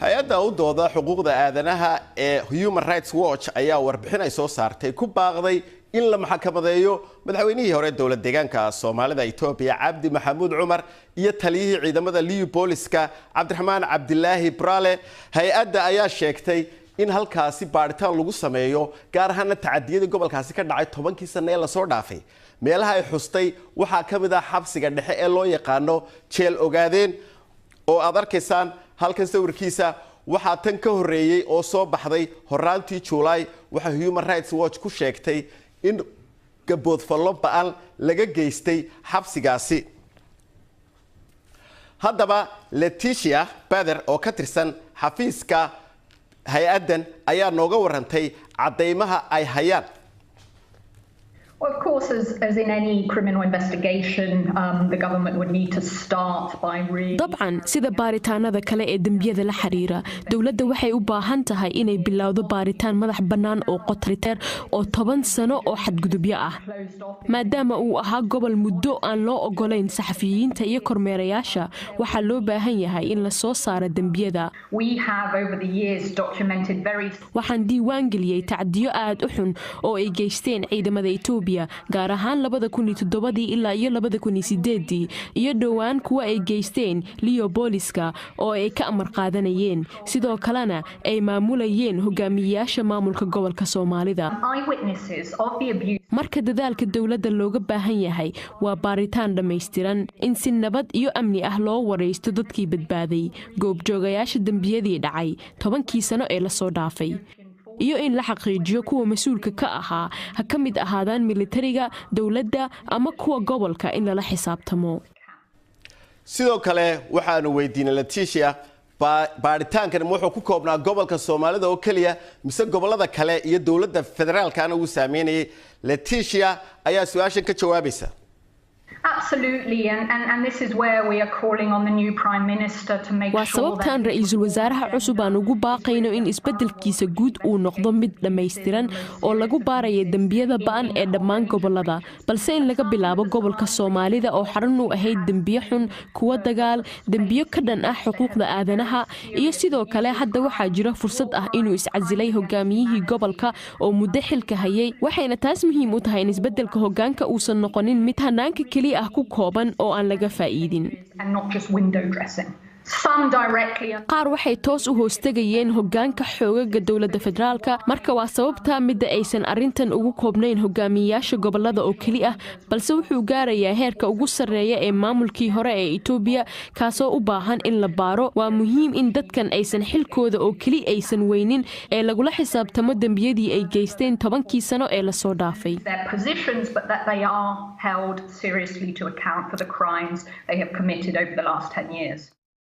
hay-adda u dooda xuquuqda aadanaha ee Human Rights Watch ayaa warbixin ay soo saartay ku baaqday in la maxkamadeeyo madaxweynihii hore dowlad deegaanka Soomaalida Itoobiya Cabdi Maxamuud Cumar iyo taliyihii ciidamada Liyu Booliska Cabdiraxmaan Cabdilaahi Brale. hay-adda ayaa sheegtay in halkaasi baaritaan lagu sameeyo gaar ahaan tacadiyada gobolkaasi ka dhacay 10 sano ee la soo dhaafay. meelaha ay xustay waxaa ka mid ah xabsiga dhexe ee loo yaqaano jeel ogaadeen oo aad arkaysaan halkan sawirkiisa waxaa tan ka horeeyay oo soo baxday horaantii July waxa Human Rights Watch ku sheegtay in gabood fallo ba'an laga geystay xabsigaasi. haddaba Leticia Bader oo ka tirsan xafiiska hay-addan ayaa nooga warantay cadeymaha ay hayaan. Well, of course, as in any criminal investigation, the government would need to start by really... طبعاً sida baaritaanada kale ee dambiyada la xiriira dawladda waxay u baahan tahay inay bilowdo baaritaan madax bannaan oo qotriteer oo 10 sano oo xadgudubyo ah maadaama uu ahaa gobol muddo aan loo ogolayn saxafiyiinta iyo kormeerayaasha waxaa loo baahan yahay in la soo saaro dambiyada. waxaan diiwaan geliyay tacdiyo aad u xun oo ay geysteen ciidamada Itoobiya gaar ahaan 2007 ilaa 2008 iyo dhowaan kuwa ay geysteen Liyu Booliska oo ay ka amar qaadanayeen sidoo kalena ay maamulayeen hogaamiyayaasha maamulka gobolka Soomaalida. marka dadaalka dawladda looga baahan yahay waa baaritaan dhameystiran in si nabad iyo amni ah loo wareysto dadkii badbaaday goobjoogayaasha dambiyadii dhacay 10 sano ee la soo dhaafay iyo in la xaqiijiyo kuwa mas'uulka ka ahaa ha ka mid ahaadaan militariga dawladda ama kuwa gobolka in la xisaabtamo. sidoo kale waxaanu weydiinay Leticia baaritaankan wuxuu ku koobnaa gobolka Soomaalida oo kaliya mise gobolada kale iyo dawladda federaalka uu saameynayay. Leticia ayaa su'aashan ka jawaabaysa. Absolutely, and this is where we are calling on the new Prime Minister to make sure that ra'iisul wasaaraha cusub aan ugu baaqayno in isbedelkiisa guud uu noqdo mid dhameystiran oo lagu baarayo dambiyada ba'an ee dhammaan gobolada balse in laga bilaabo gobolka Soomaalida oo xarun u ahayd dambiyo xun kuwa dagaal dambiyo ka dhan ah xuquuqda aadanaha iyo sidoo kale hadda waxaa jira fursad ah inuu iscasilay hogaamiyihii gobolka oo muddo xilka hayay waxayna taas muhiim u tahay in isbedelka hogaanka uusan noqonin mid hanaanka kaliya ku kooban oo aan laga faa'iidin. qaar waxay toos u hoostagayeen hogaanka xoogaga dawladda federaalka marka waa sababta midda aysan arintan ugu koobnayn hogaamiyayaasha gobolada oo kali ah balse wuxuu gaarayaa heerka ugu sareeya ee maamulkii hore ee Itoobiya kaasoo u baahan in la baaro. waa muhiim in dadkan aysan xilkooda oo kali aysan weynin ee lagula xisaabtamo dambiyadii ay geysteen 10 sano ee la soo dhaafay. Held seriously to account for the crimes they have committed over the last 10 years.